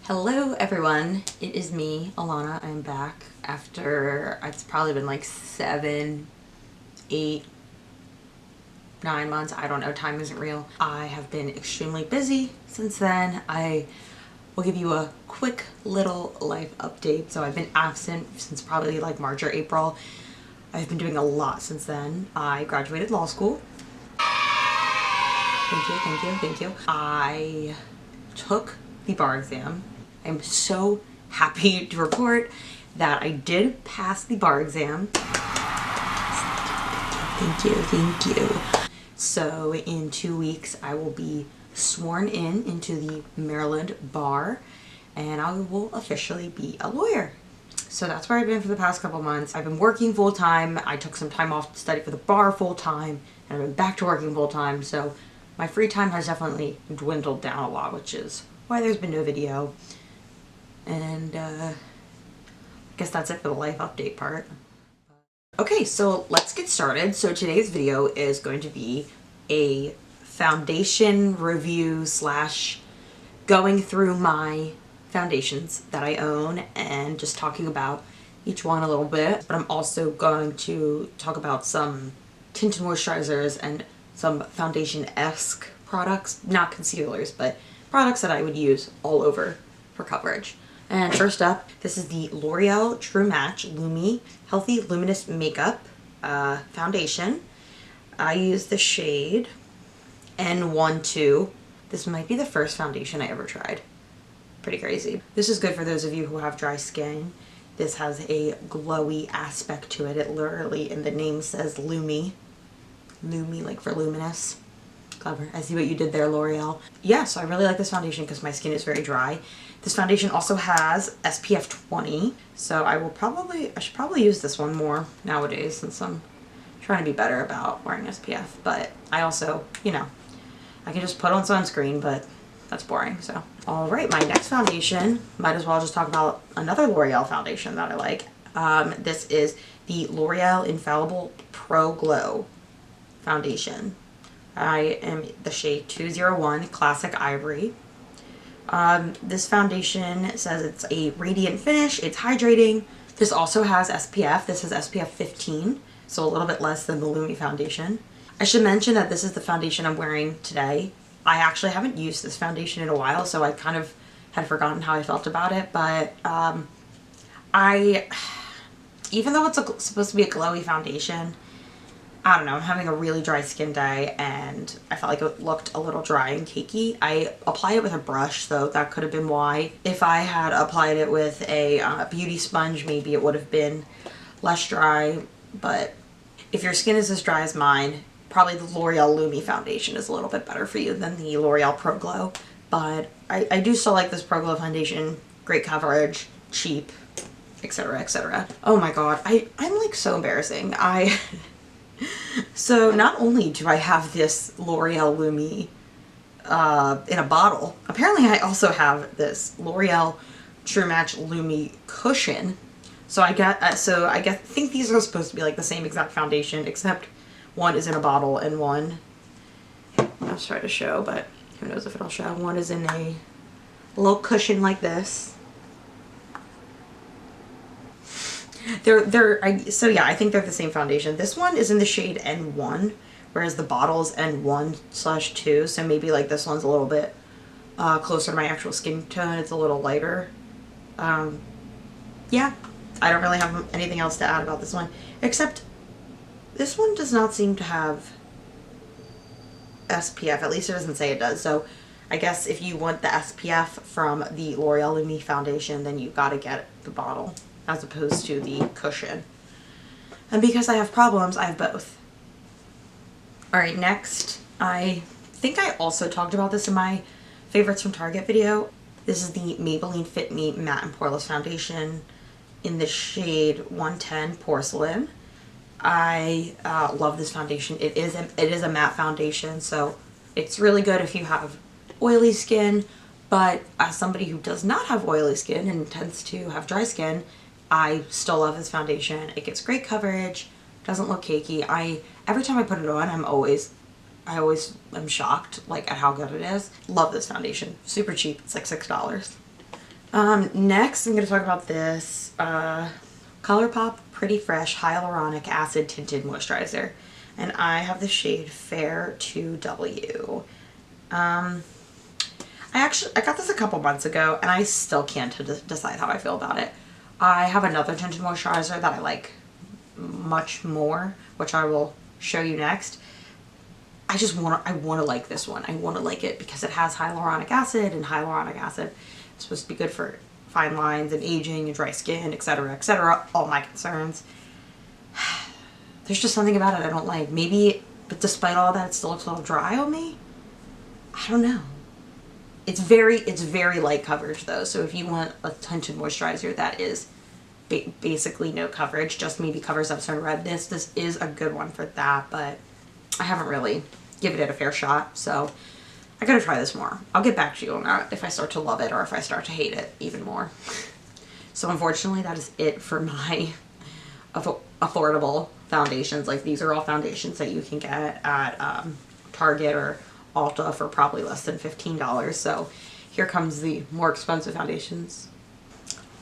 Hello everyone, it is me, Alana. I'm back after, it's probably been like 7, 8, 9 months. I don't know, time isn't real. I have been extremely busy since then. I will give you a quick little life update. So I've been absent since probably like March or April. I've been doing a lot since then. I graduated law school. Thank you. I took the bar exam. I'm so happy to report that I did pass the bar exam. Thank you. So in 2 weeks, I will be sworn into the Maryland bar and I will officially be a lawyer. So that's where I've been for the past couple months. I've been working full time. I took some time off to study for the bar full time and I've been back to working full time. So my free time has definitely dwindled down a lot, which is why there's been no video. And I guess that's it for the life update part. Okay, so let's get started. So today's video is going to be a foundation review slash going through my foundations that I own and just talking about each one a little bit. But I'm also going to talk about some tinted moisturizers and some foundation-esque products, not concealers, but products that I would use all over for coverage. And first up, this is the L'Oreal True Match Lumi Healthy Luminous Makeup Foundation. I use the shade N12. This might be the first foundation I ever tried. Pretty crazy. This is good for those of you who have dry skin. This has a glowy aspect to it. It literally, in the name, says Lumi. Lumi, like for luminous. Clever. I see what you did there, L'Oreal. Yeah, so I really like this foundation because my skin is very dry. This foundation also has SPF 20, so I should probably use this one more nowadays since I'm trying to be better about wearing SPF. But I also, you know, I can just put on sunscreen, but that's boring, so. All right, my next foundation, might as well just talk about another L'Oreal foundation that I like. This is the L'Oreal Infallible Pro Glow foundation. I am the shade 201 Classic Ivory. This foundation says it's a radiant finish, it's hydrating. This also has SPF. This is SPF 15, so a little bit less than the Lumi foundation. I should mention that this is the foundation I'm wearing today. I actually haven't used this foundation in a while, so I kind of had forgotten how I felt about it, but even though it's supposed to be a glowy foundation, I don't know, I'm having a really dry skin day and I felt like it looked a little dry and cakey. I applied it with a brush, so that could have been why. If I had applied it with a beauty sponge, maybe it would have been less dry. But if your skin is as dry as mine, probably the L'Oreal Lumi foundation is a little bit better for you than the L'Oreal Pro Glow. But I do still like this Pro Glow foundation. Great coverage, cheap, etc, etc. Oh my god, I'm like so embarrassing. So not only do I have this L'Oreal Lumi in a bottle, apparently I also have this L'Oreal True Match Lumi cushion. So I think these are supposed to be like the same exact foundation, except one is in a bottle and one, I'll try to show, but who knows if it'll show. One is in a little cushion like this. So yeah, I think they're the same foundation. This one is in the shade N1, whereas the bottle's N1/2, so maybe like this one's a little bit closer to my actual skin tone. It's a little lighter. Yeah, I don't really have anything else to add about this one, except this one does not seem to have SPF, at least it doesn't say it does. So I guess if you want the SPF from the L'Oreal Lumi foundation, then you gotta get the bottle as opposed to the cushion. And because I have problems, I have both. Alright, next, I think I also talked about this in my favorites from Target video. This is the Maybelline Fit Me Matte and Poreless Foundation in the shade 110 Porcelain. I love this foundation. It is a matte foundation, so it's really good if you have oily skin, but as somebody who does not have oily skin and tends to have dry skin, I still love this foundation. It gets great coverage, doesn't look cakey. Every time I put it on, I always am shocked like at how good it is. Love this foundation. Super cheap. It's like $6. Next, I'm going to talk about this ColourPop Pretty Fresh Hyaluronic Acid Tinted Moisturizer. And I have the shade Fair 2W. I got this a couple months ago, and I still can't decide how I feel about it. I have another tinted moisturizer that I like much more, which I will show you next. I want to like this one. I want to like it because it has hyaluronic acid, and hyaluronic acid is supposed to be good for fine lines and aging and dry skin, etc., etc. All my concerns. There's just something about it I don't like. Maybe, but despite all that, it still looks a little dry on me. I don't know. It's very light coverage though. So if you want a tinted moisturizer that is basically no coverage, just maybe covers up some redness, this is a good one for that. But I haven't really given it a fair shot, so I gotta try this more. I'll get back to you on that if I start to love it or if I start to hate it even more. So unfortunately, that is it for my affordable foundations. Like, these are all foundations that you can get at Target or Ulta for probably less than $15. So here comes the more expensive foundations.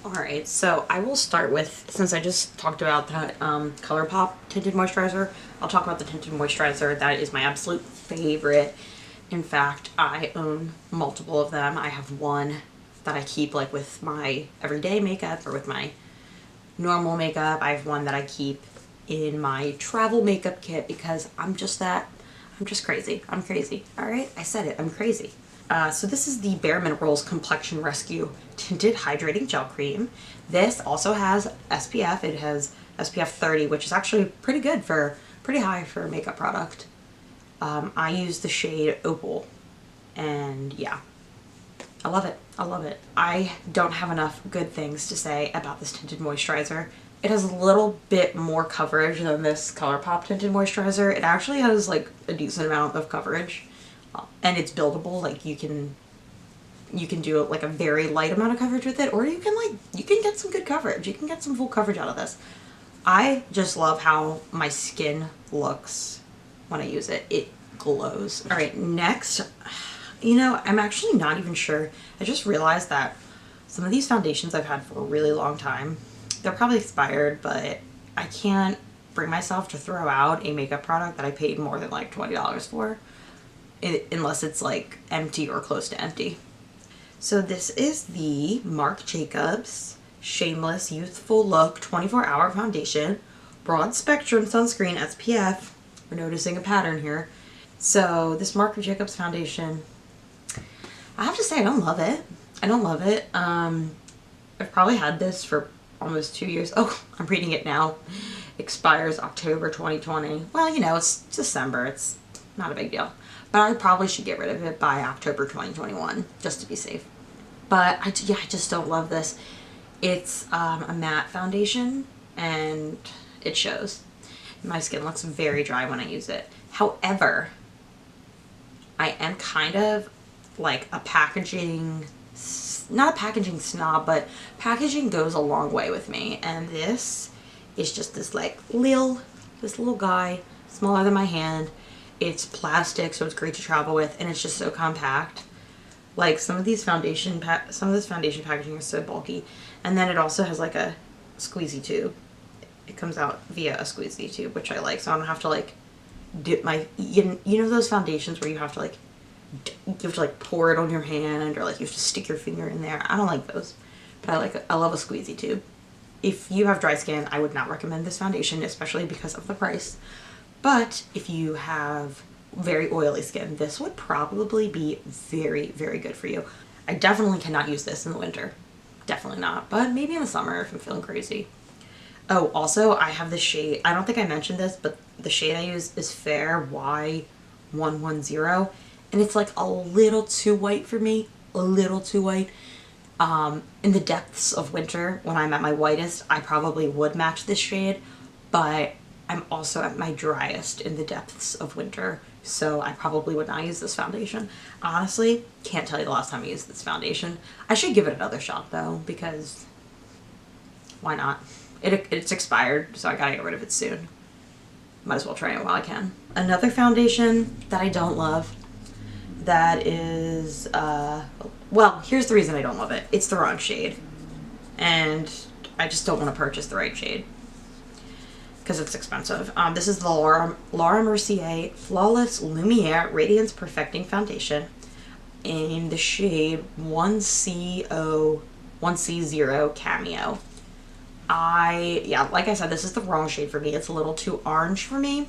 Alright, so I will start with, since I just talked about that ColourPop tinted moisturizer, I'll talk about the tinted moisturizer that is my absolute favorite. In fact, I own multiple of them. I have one that I keep like with my everyday makeup or with my normal makeup. I have one that I keep in my travel makeup kit because I'm just crazy. I'm crazy. Alright, I said it, I'm crazy. So this is the bareMinerals Complexion Rescue Tinted Hydrating Gel Cream. This also has SPF. It has SPF 30, which is actually pretty good for, pretty high for a makeup product. I use the shade Opal, and yeah, I love it. I love it. I don't have enough good things to say about this tinted moisturizer. It has a little bit more coverage than this ColourPop tinted moisturizer. It actually has like a decent amount of coverage. And it's buildable. Like, you can do like a very light amount of coverage with it, or you can get some good coverage. You can get some full coverage out of this. I just love how my skin looks when I use it. It glows. All right, next, you know, I'm actually not even sure. I just realized that some of these foundations I've had for a really long time, they're probably expired, but I can't bring myself to throw out a makeup product that I paid more than like $20 for. Unless it's like empty or close to empty. So this is the Marc Jacobs Shameless Youthful-Look 24-Hour Foundation Broad Spectrum Sunscreen SPF. We're noticing a pattern here. So this Marc Jacobs foundation, I have to say I don't love it. I don't love it. I've probably had this for almost 2 years. Oh, I'm reading it now. Expires October 2020. Well, you know, it's December. It's not a big deal. But I probably should get rid of it by October 2021, just to be safe. But I just don't love this. It's a matte foundation, and it shows. My skin looks very dry when I use it. However, I am kind of like a packaging, not a packaging snob, but packaging goes a long way with me. And this is just this like this little guy, smaller than my hand. It's plastic, so it's great to travel with, and it's just so compact. Like, some of this foundation packaging is so bulky. And then it also has like a squeezy tube. It comes out via a squeezy tube, which I like, so I don't have to like dip my, you know those foundations where you have to like pour it on your hand, or like you have to stick your finger in there. I don't like those, but I love a squeezy tube. If you have dry skin, I would not recommend this foundation, especially because of the price. But if you have very oily skin, this would probably be very, very good for you. I definitely cannot use this in the winter. Definitely not. But maybe in the summer if I'm feeling crazy. Oh, also, I have the shade. I don't think I mentioned this, but the shade I use is Fair Y110. And it's like a little too white for me. A little too white. In the depths of winter, when I'm at my whitest, I probably would match this shade. But I'm also at my driest in the depths of winter, so I probably would not use this foundation. Honestly, can't tell you the last time I used this foundation. I should give it another shot though, because why not? It's expired, so I gotta get rid of it soon. Might as well try it while I can. Another foundation that I don't love, that is well, here's the reason I don't love it. It's the wrong shade. And I just don't want to purchase the right shade because it's expensive. This is the Laura Mercier Flawless Lumière Radiance-Perfecting Foundation in the shade 1C0 Cameo. Yeah, like I said, this is the wrong shade for me. It's a little too orange for me.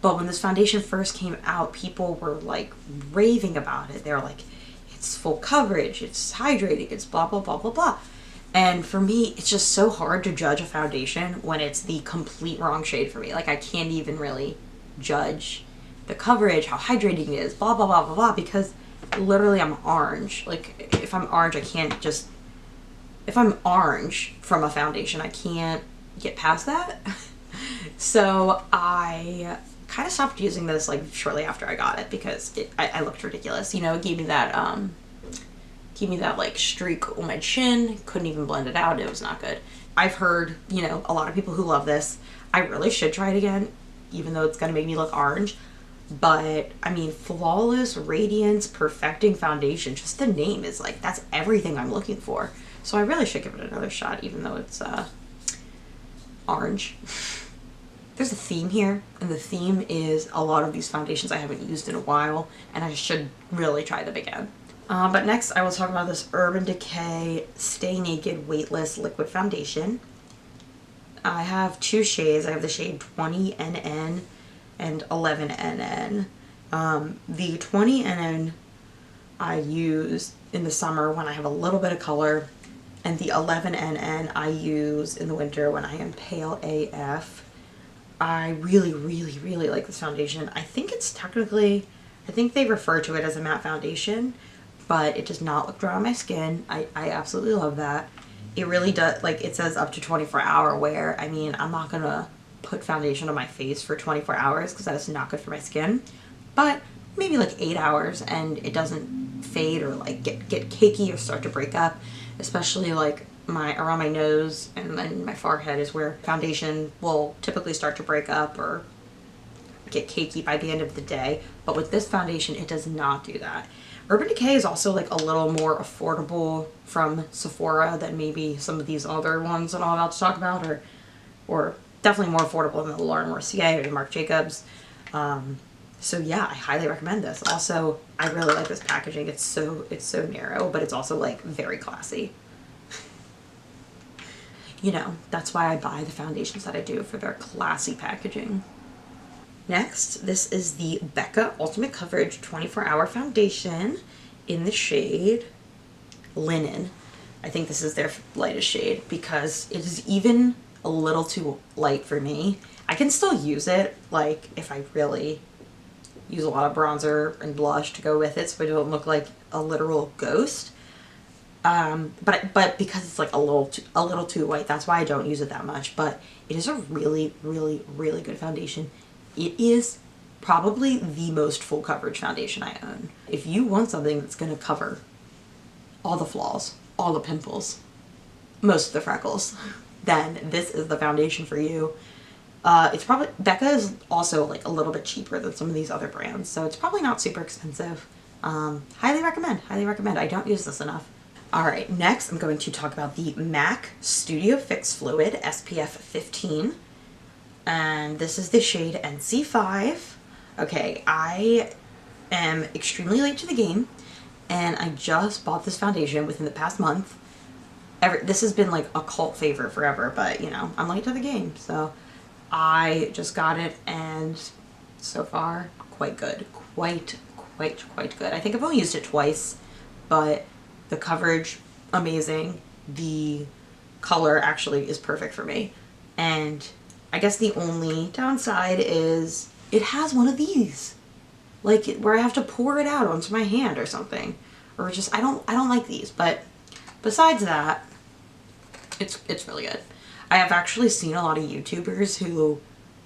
But when this foundation first came out, people were like raving about it. They were like, it's full coverage, it's hydrating, it's blah, blah, blah, blah, blah. And for me, it's just so hard to judge a foundation when it's the complete wrong shade for me. Like, I can't even really judge the coverage, how hydrating it is, blah, blah, blah, blah, blah, because literally I'm orange. Like, if I'm orange, I can't just... If I'm orange from a foundation, I can't get past that. So I kind of stopped using this, like, shortly after I got it because I looked ridiculous. You know, it gave me that, like, streak on my chin. Couldn't even blend it out. It was not good. I've heard, you know, a lot of people who love this. I really should try it again, even though it's going to make me look orange. But, I mean, Flawless Radiance-Perfecting Foundation, just the name is, like, that's everything I'm looking for. So I really should give it another shot, even though it's orange. There's a theme here, and the theme is a lot of these foundations I haven't used in a while, and I should really try them again. But next I will talk about this Urban Decay Stay Naked Weightless Liquid Foundation. I have two shades. I have the shade 20NN and 11NN. The 20NN I use in the summer when I have a little bit of color, and the 11NN I use in the winter when I am pale AF. I really, really, really like this foundation. I think it's technically, I think they refer to it as a matte foundation, but it does not look dry on my skin. I absolutely love that. It really does, like, it says up to 24-hour wear. I mean, I'm not gonna put foundation on my face for 24 hours because that is not good for my skin, but maybe like 8 hours and it doesn't fade or like get cakey or start to break up, especially like around my nose and then my forehead is where foundation will typically start to break up or get cakey by the end of the day. But with this foundation, it does not do that. Urban Decay is also like a little more affordable from Sephora than maybe some of these other ones that I'm about to talk about, or definitely more affordable than the Laura Mercier or Marc Jacobs. So yeah, I highly recommend this. Also, I really like this packaging. It's so narrow, but it's also like very classy. You know, that's why I buy the foundations that I do, for their classy packaging. Next, this is the Becca Ultimate Coverage 24-Hour Foundation in the shade Linen. I think this is their lightest shade because it is even a little too light for me. I can still use it, like, if I really use a lot of bronzer and blush to go with it so I don't look like a literal ghost. But because it's like a little too white, that's why I don't use it that much. But it is a really, really, really good foundation. It is probably the most full coverage foundation I own. If you want something that's going to cover all the flaws, all the pimples, most of the freckles, then this is the foundation for you. It's probably, Becca is also like a little bit cheaper than some of these other brands, so it's probably not super expensive. Highly recommend, highly recommend. I don't use this enough. Alright, next I'm going to talk about the MAC Studio Fix Fluid SPF 15. And this is the shade NC5. Okay, I am extremely late to the game, and I just bought this foundation within the past month. This has been like a cult favorite forever, but you know, I'm late to the game, so I just got it, and so far, quite good. Quite good. I think I've only used it twice, but the coverage, amazing. The color actually is perfect for me. And I guess the only downside is it has one of these, like where I have to pour it out onto my hand or something, or just I don't like these. But besides that, it's really good. I have actually seen a lot of YouTubers who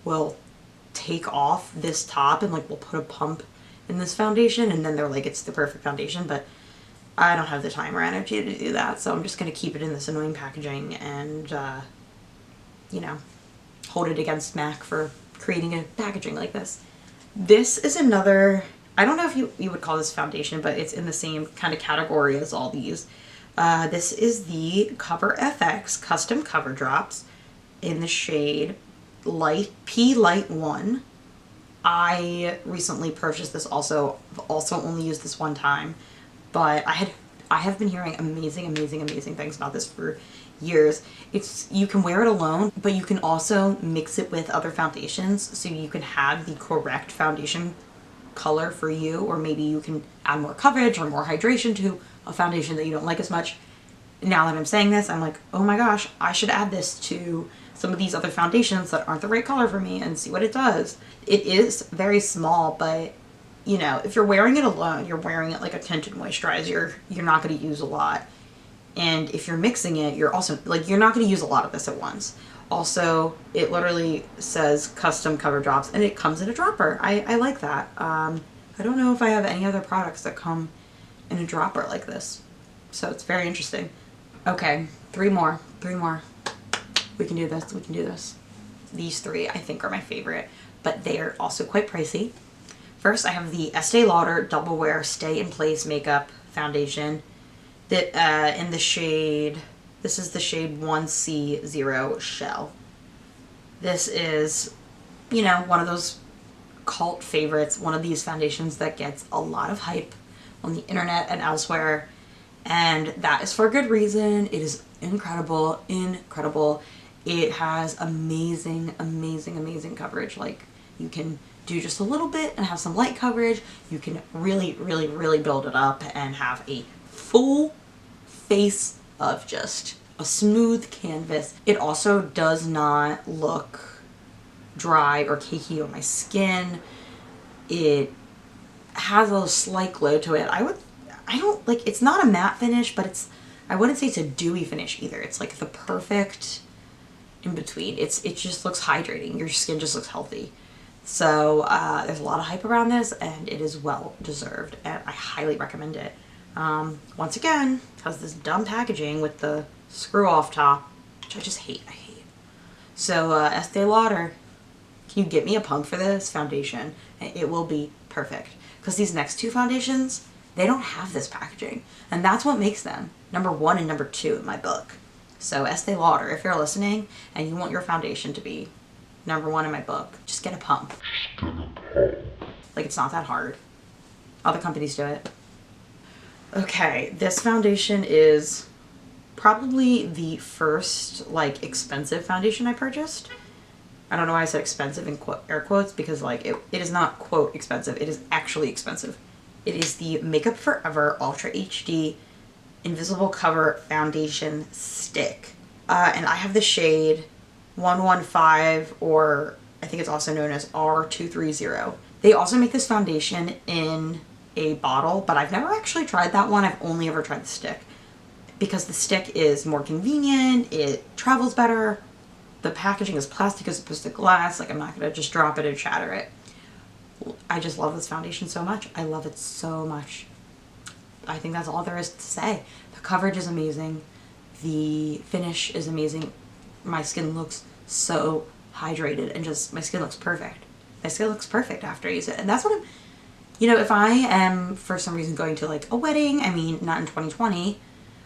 will take off this top and like will put a pump in this foundation, and then they're like, it's the perfect foundation. But I don't have the time or energy to do that, so I'm just going to keep it in this annoying packaging and, you know, hold it against MAC for creating a packaging like this. This is another I don't know if you would call this foundation, but it's in the same kind of category as all these. This is the Cover FX Custom Cover Drops in the shade P Light 1. I recently purchased this also. I've also only used this one time, but I have been hearing amazing things about this for years. You can wear it alone, but you can also mix it with other foundations, so you can have the correct foundation color for you, or maybe you can add more coverage or more hydration to a foundation that you don't like as much. Now that I'm saying this, I'm like, oh my gosh, I should add this to some of these other foundations that aren't the right color for me and see what it does. It is very small, but you know, if you're wearing it alone, you're wearing it like a tinted moisturizer, you're not going to use a lot. And if you're mixing it, you're also like, you're not going to use a lot of this at once. Also, it literally says custom cover drops, and it comes in a dropper. I like that. I don't know if I have any other products that come in a dropper like this, so it's very interesting. Okay, three more. We can do this, we can do this. These three I think are my favorite, but they are also quite pricey. First, I have the Estee Lauder Double Wear Stay in Place Makeup Foundation that in the shade, this is the shade 1C0 Shell. This is, you know, one of those cult favorites, one of these foundations that gets a lot of hype on the internet and elsewhere, and that is for good reason. It is incredible. It has amazing coverage. Like, you can do just a little bit and have some light coverage. You can really build it up and have a full face of just a smooth canvas. It also does not look dry or cakey on my skin. It has a slight glow to it. It's not a matte finish, but I wouldn't say it's a dewy finish either. It's like the perfect in between. It just looks hydrating. Your skin just looks healthy. So there's a lot of hype around this, and it is well deserved, and I highly recommend it. Once again, it has this dumb packaging with the screw off top, which I just hate. I hate. So Estee Lauder, can you get me a pump for this foundation? It will be perfect, because these next two foundations, they don't have this packaging, and that's what makes them number 1 and number 2 in my book. So Estee Lauder, if you're listening and you want your foundation to be number 1 in my book, just get a pump. Like, it's not that hard. Other companies do it. Okay, this foundation is probably the first, like, expensive foundation I purchased. I don't know why I said expensive in air quotes, because, like, it is not, quote, expensive. It is actually expensive. It is the Makeup Forever Ultra HD Invisible Cover Foundation Stick. And I have the shade 115, or I think it's also known as R230. They also make this foundation in a bottle, but I've never actually tried that one. I've only ever tried the stick, because the stick is more convenient, it travels better, the packaging is plastic as opposed to glass. Like, I'm not gonna just drop it and shatter it. I just love this foundation so much. I love it so much. I think that's all there is to say. The coverage is amazing. The finish is amazing. My skin looks so hydrated, and just, my skin looks perfect. My skin looks perfect after I use it. And that's what I'm, you know, if I am for some reason going to like a wedding, I mean, not in 2020,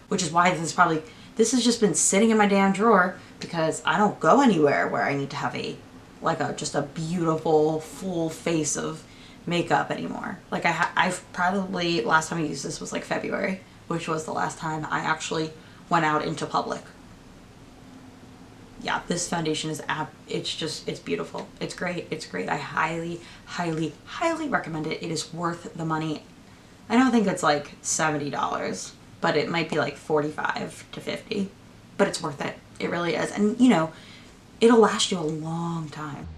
which is why this has just been sitting in my damn drawer, because I don't go anywhere where I need to have just a beautiful full face of makeup anymore. Like, I've probably, last time I used this was like February, which was the last time I actually went out into public. Yeah, this foundation is it's beautiful. It's great. I highly recommend it. It is worth the money. I don't think it's like $70, but it might be like $45 to $50, but it's worth it. It really is. And you know, it'll last you a long time.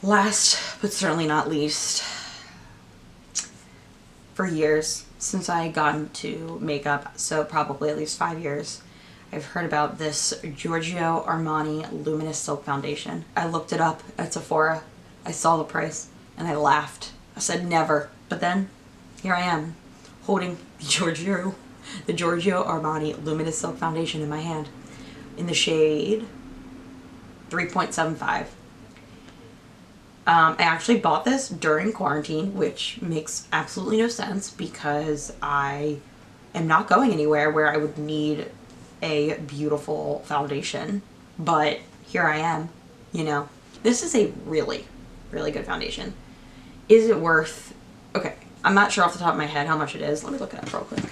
Last, but certainly not least, for years, since I got into makeup, so probably at least 5 years, I've heard about this Giorgio Armani Luminous Silk Foundation. I looked it up at Sephora. I saw the price and I laughed. I said never. But then here I am, holding the Giorgio Armani Luminous Silk Foundation in my hand in the shade 3.75. I actually bought this during quarantine, which makes absolutely no sense because I am not going anywhere where I would need a beautiful foundation. But here I am, you know. This is a really, really good foundation. Is it worth... Okay, I'm not sure off the top of my head how much it is. Let me look it up real quick.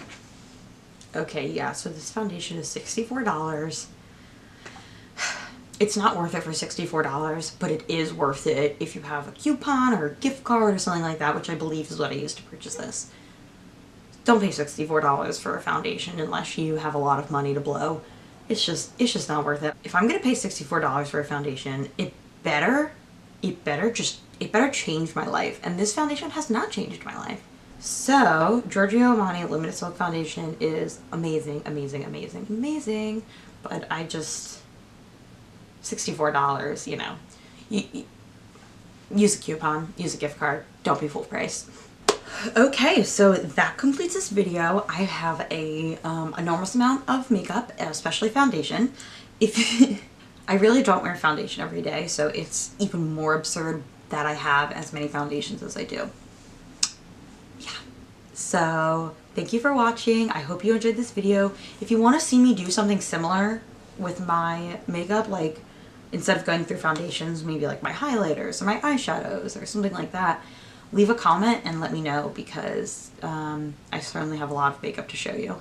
Okay, yeah, so this foundation is $64. It's not worth it for $64, but it is worth it if you have a coupon or a gift card or something like that, which I believe is what I used to purchase this. Don't pay $64 for a foundation unless you have a lot of money to blow. It's just not worth it. If I'm gonna pay $64 for a foundation, it better change my life. And this foundation has not changed my life. So, Giorgio Armani Luminous Silk Foundation is amazing, amazing, amazing, amazing. But I just... $64, you know. Use a coupon, use a gift card, don't be full price. Okay, so that completes this video. I have a enormous amount of makeup, especially foundation. I really don't wear foundation every day, so it's even more absurd that I have as many foundations as I do. Yeah. So thank you for watching. I hope you enjoyed this video. If you want to see me do something similar with my makeup, like instead of going through foundations, maybe like my highlighters or my eyeshadows or something like that, leave a comment and let me know because I certainly have a lot of makeup to show you.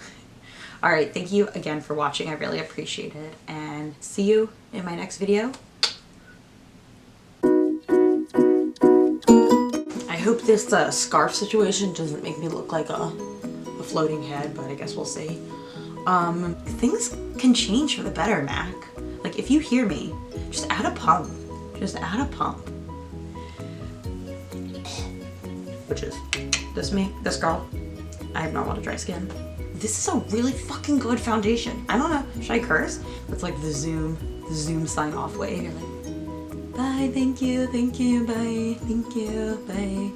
Alright, thank you again for watching. I really appreciate it, and see you in my next video. I hope this scarf situation doesn't make me look like a floating head, but I guess we'll see. Things can change for the better, Mac. Like, if you hear me, just add a pump. Just add a pump. Which is this me, this girl. I have not a lot of dry skin. This is a really fucking good foundation. I don't know, should I curse? It's like the Zoom sign off way. You're like, bye, thank you, bye, thank you, bye.